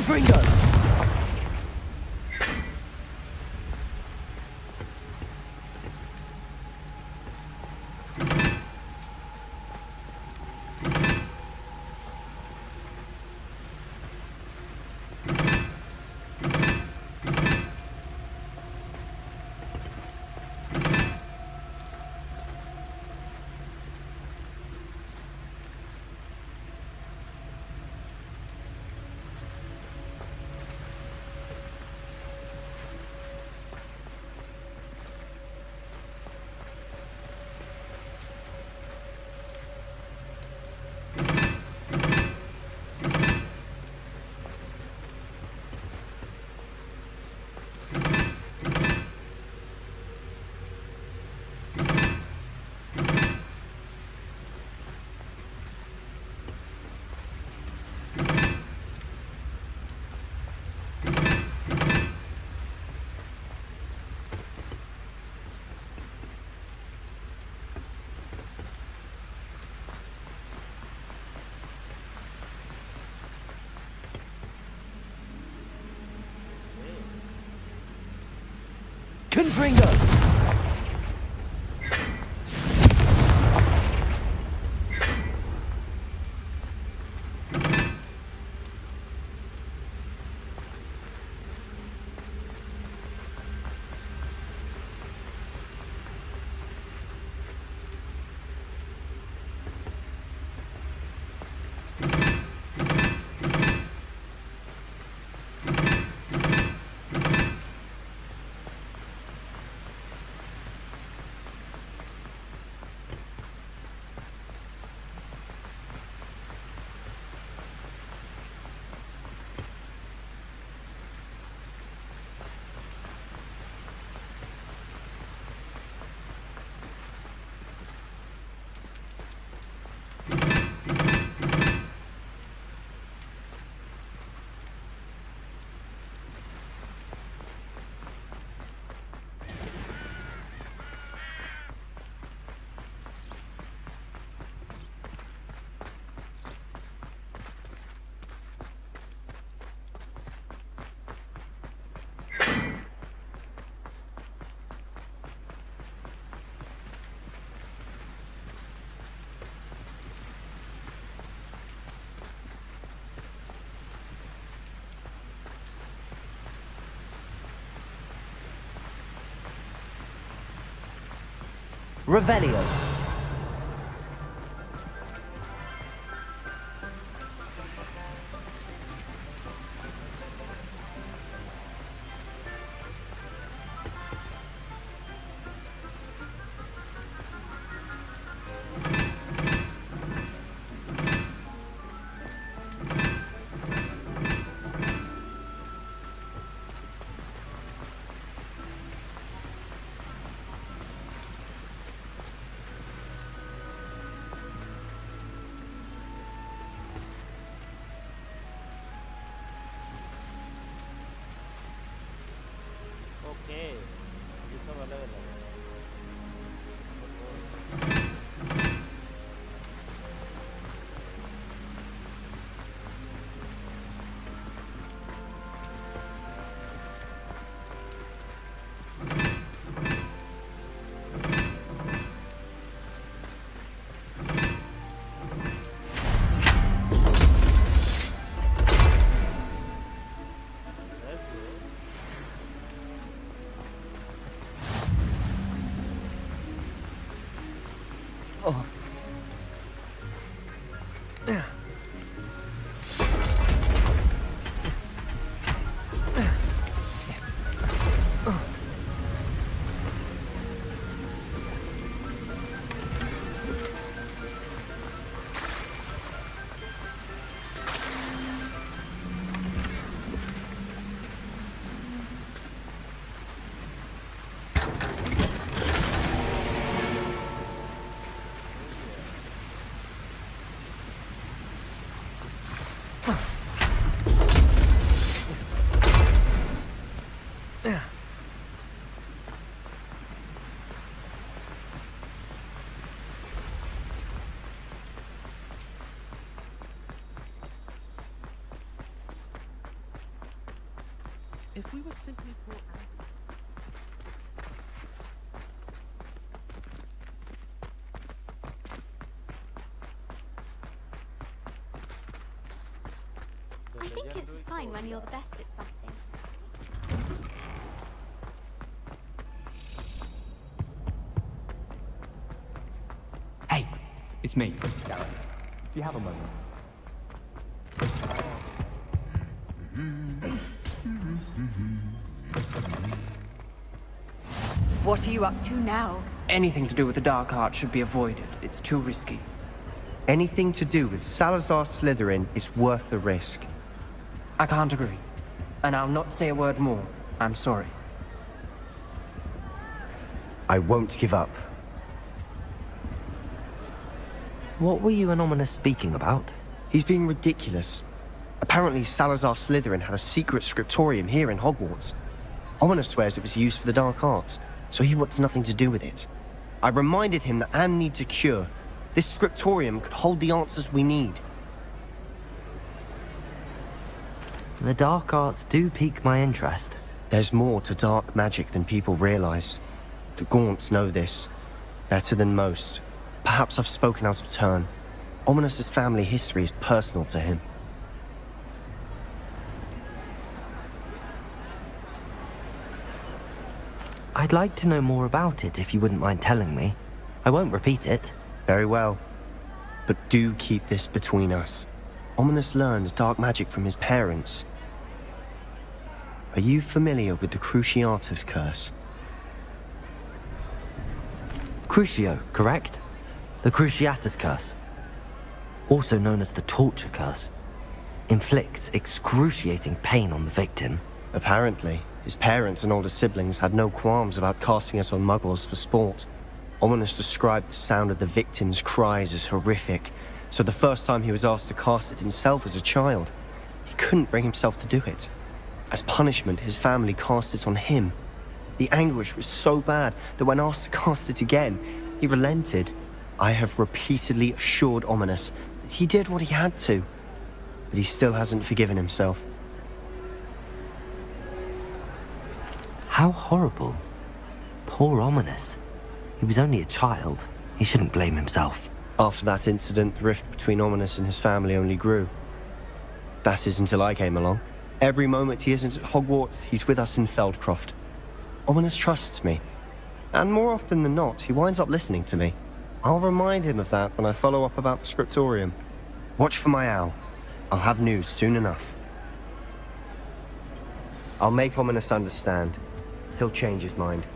Confringo! Confringo! Revelio. We were simply poor I think it's a sign when you're the best at something. Hey, it's me, Gareth. Do you have a moment? What are you up to now? Anything to do with the dark art should be avoided. It's too risky. Anything to do with Salazar Slytherin is worth the risk. I can't agree. And I'll not say a word more. I'm sorry. I won't give up. What were you and Ominous speaking about? He's being ridiculous. Apparently Salazar Slytherin had a secret scriptorium here in Hogwarts. Ominous swears it was used for the dark arts, so he wants nothing to do with it. I reminded him that Anne needs a cure. This scriptorium could hold the answers we need. The dark arts do pique my interest. There's more to dark magic than people realize. The Gaunts know this better than most. Perhaps I've spoken out of turn. Ominous's family history is personal to him. I'd like to know more about it if you wouldn't mind telling me. I won't repeat it. Very well. But do keep this between us. Ominous learned dark magic from his parents. Are you familiar with the Cruciatus curse? Crucio, correct? The Cruciatus curse. Also known as the torture curse. Inflicts excruciating pain on the victim. Apparently, his parents and older siblings had no qualms about casting it on muggles for sport. Ominous described the sound of the victim's cries as horrific, so the first time he was asked to cast it himself as a child, he couldn't bring himself to do it. As punishment, his family cast it on him. The anguish was so bad that when asked to cast it again, he relented. I have repeatedly assured Ominous that he did what he had to, but he still hasn't forgiven himself. How horrible. Poor Ominous. He was only a child. He shouldn't blame himself. After that incident, the rift between Ominous and his family only grew. That is until I came along. Every moment he isn't at Hogwarts, he's with us in Feldcroft. Ominous trusts me. And more often than not, he winds up listening to me. I'll remind him of that when I follow up about the scriptorium. Watch for my owl. I'll have news soon enough. I'll make Ominous understand. He'll change his mind.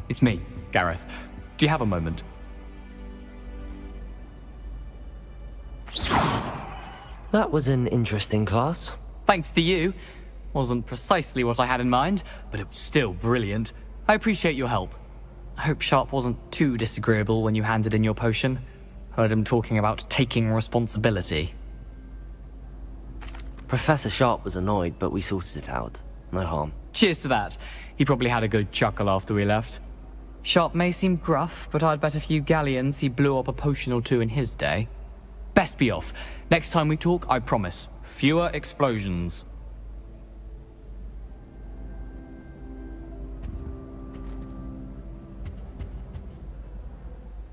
It's me, Gareth. Do you have a moment? That was an interesting class. Thanks to you. Wasn't precisely what I had in mind, but it was still brilliant. I appreciate your help. I hope Sharp wasn't too disagreeable when you handed in your potion. Heard him talking about taking responsibility. Professor Sharp was annoyed, but we sorted it out. No harm. Cheers to that. He probably had a good chuckle after we left. Sharp may seem gruff, but I'd bet a few galleons he blew up a potion or two in his day. Best be off. Next time we talk, I promise. Fewer explosions.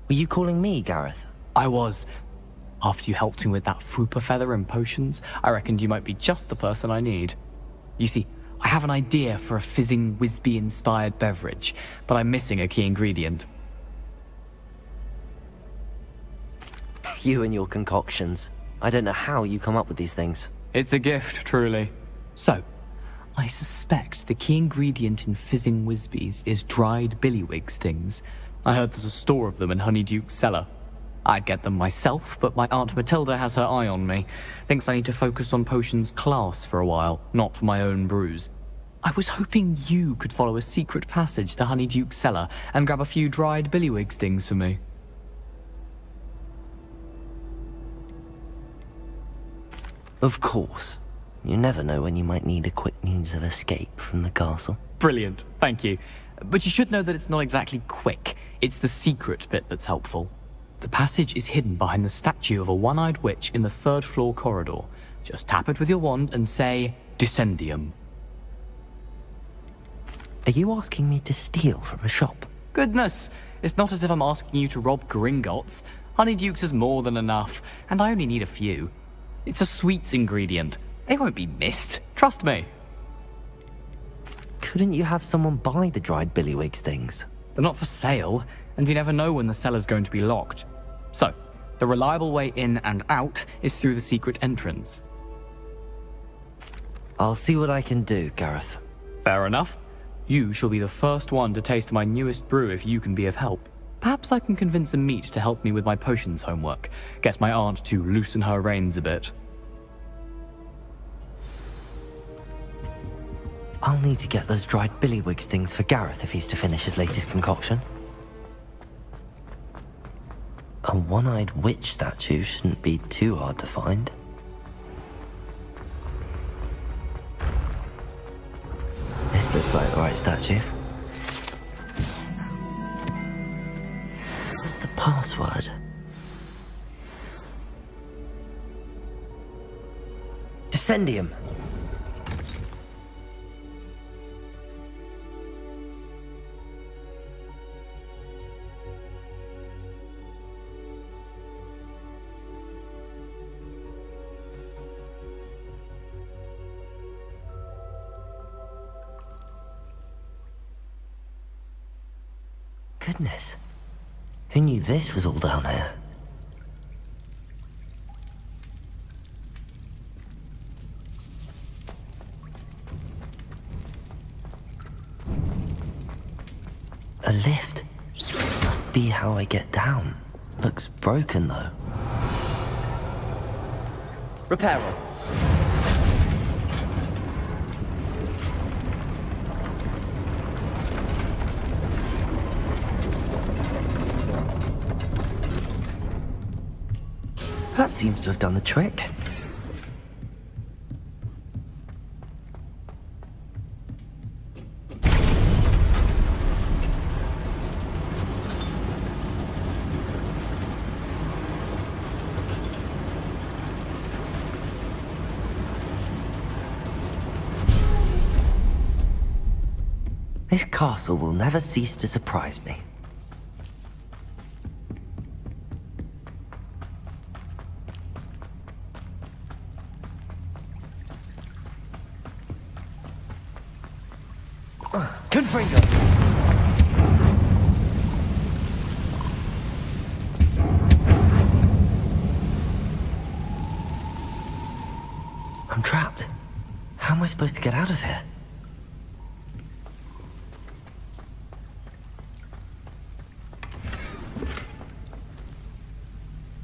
Were you calling me, Gareth? I was. After you helped me with that Fupa feather and potions, I reckoned you might be just the person I need. You see, I have an idea for a fizzing Whizbee-inspired beverage, but I'm missing a key ingredient. You and your concoctions. I don't know how you come up with these things. It's a gift, truly. So, I suspect the key ingredient in fizzing Whizbees is dried billywig stings. I heard there's a store of them in Honeyduke's cellar. I'd get them myself, but my Aunt Matilda has her eye on me. Thinks I need to focus on potions class for a while, not for my own brews. I was hoping you could follow a secret passage to Honeyduke's cellar and grab a few dried billywig stings for me. Of course. You never know when you might need a quick means of escape from the castle. Brilliant, thank you. But you should know that it's not exactly quick. It's the secret bit that's helpful. The passage is hidden behind the statue of a one-eyed witch in the third floor corridor. Just tap it with your wand and say, Dissendium. Are you asking me to steal from a shop? Goodness, it's not as if I'm asking you to rob Gringotts. Honeydukes is more than enough, and I only need a few. It's a sweets ingredient. They won't be missed, trust me. Couldn't you have someone buy the dried billywigs things? They're not for sale, and you never know when the cellar's going to be locked. So, the reliable way in and out is through the secret entrance. I'll see what I can do, Gareth. Fair enough. You shall be the first one to taste my newest brew if you can be of help. Perhaps I can convince a meat to help me with my potions homework. Get my aunt to loosen her reins a bit. I'll need to get those dried billywigs things for Gareth if he's to finish his latest concoction. A one-eyed witch statue shouldn't be too hard to find. This looks like the right statue. What's the password? Dissendium! Goodness. Who knew this was all down here? A lift. Must be how I get down. Looks broken though. Repairer. That seems to have done the trick. This castle will never cease to surprise me. Confringo! I'm trapped. How am I supposed to get out of here?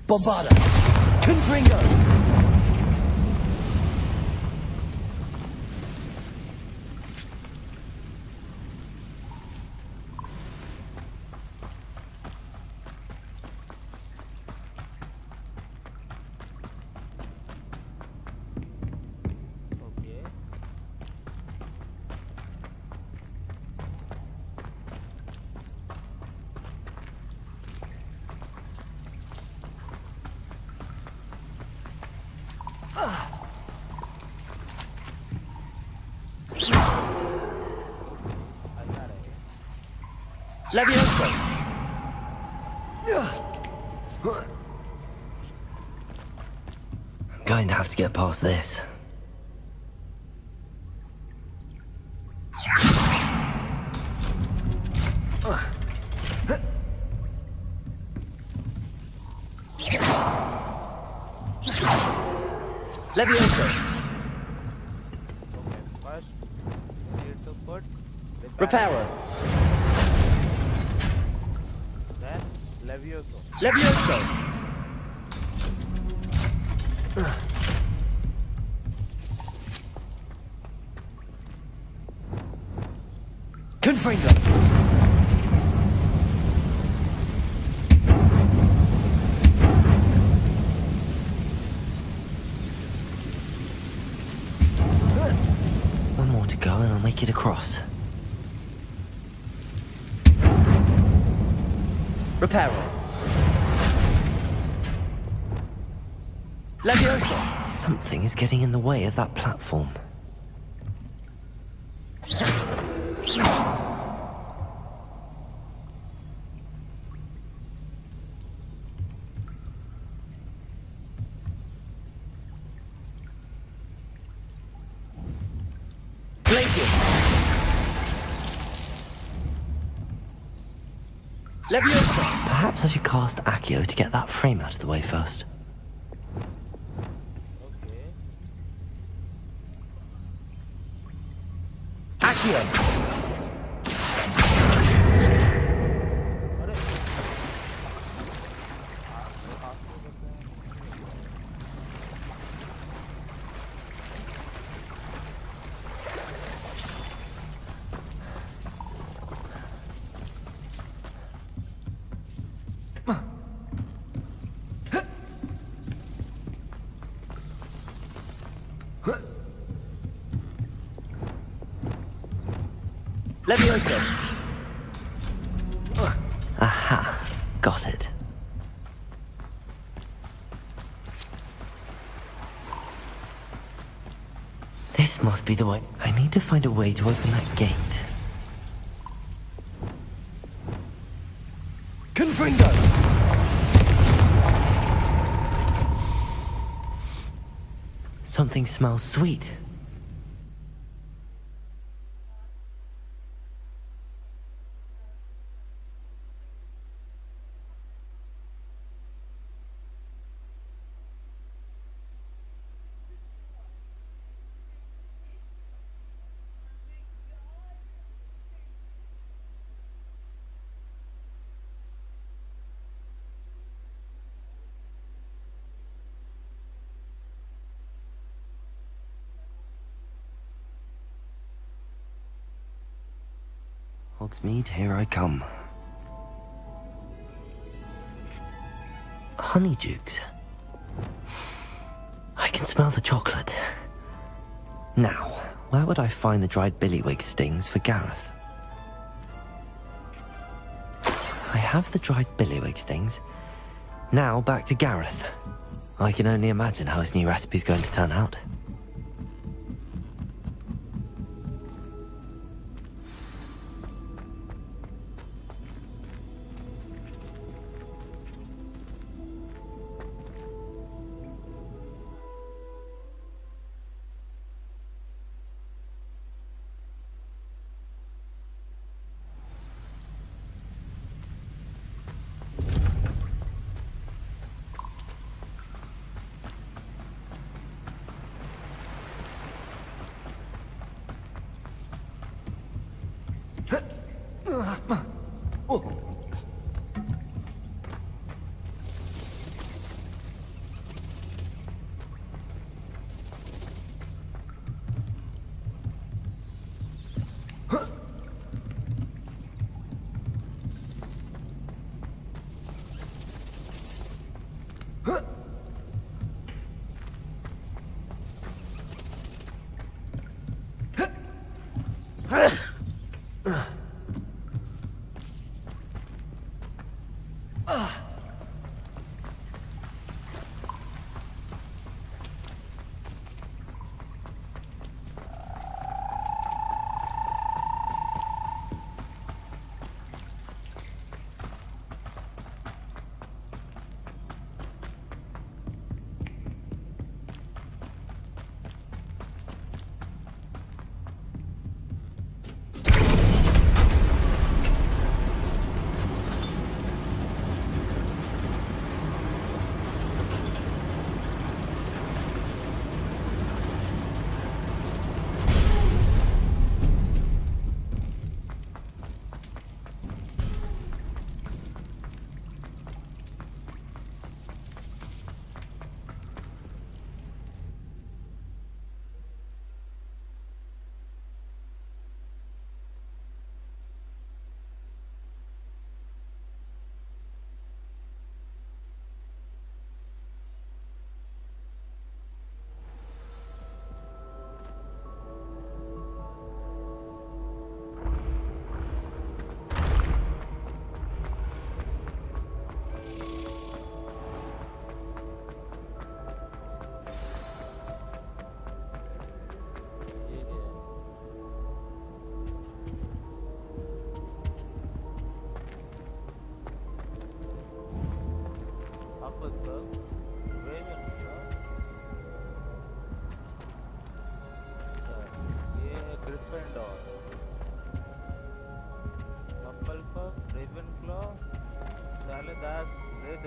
Bombada! Confringo! Levioso! I'm going to have to get past this. Levioso! First, you need to put Repairer! then Levioso. Levioso! Confringo! One more to go and I'll make it across. Repairer! Leviosa! Something is getting in the way of that platform. Leviosa! Perhaps I should cast Accio to get that frame out of the way first. Okay. Accio! Leviosa! Aha, got it. This must be the way. I need to find a way to open that gate. Confringo! Something smells sweet. Hogsmeade, here I come. Honeydukes. I can smell the chocolate. Now, where would I find the dried billywig stings for Gareth? I have the dried billywig stings. Now back to Gareth. I can only imagine how his new recipe's going to turn out.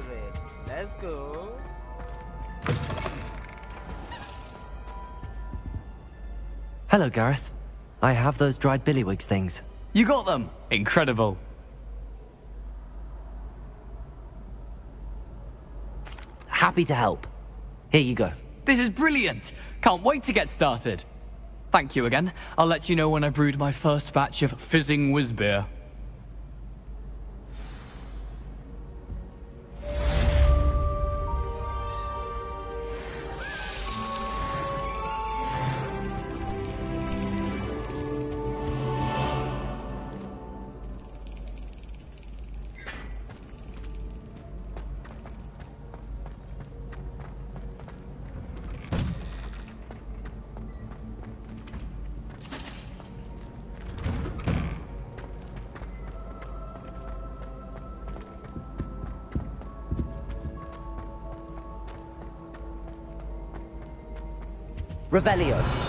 race. Let's go. Hello, Gareth. I have those dried billywigs things. You got them! Incredible. Happy to help. Here you go. This is brilliant! Can't wait to get started. Thank you again. I'll let you know when I brewed my first batch of fizzing whiz beer. Revelio.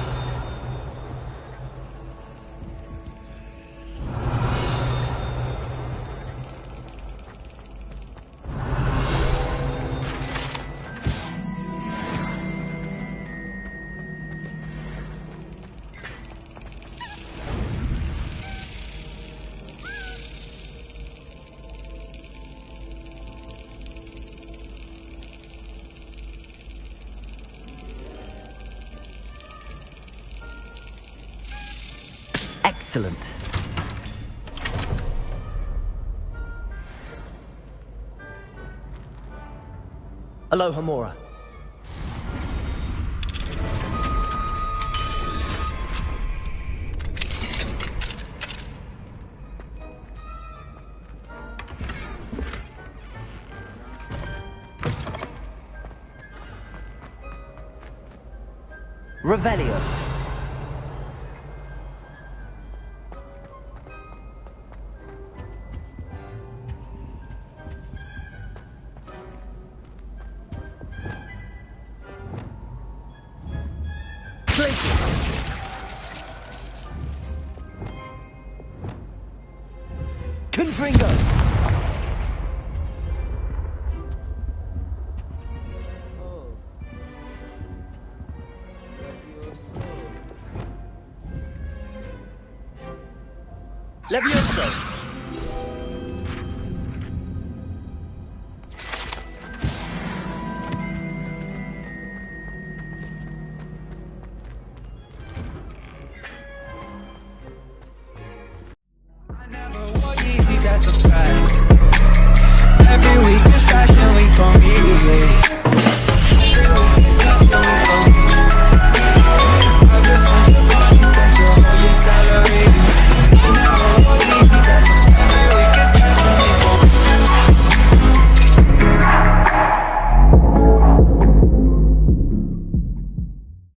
Excellent. Aloha Mora. Revelio. Confringo! Oh. Levioso! That's a fact. Every week is fashion week for me.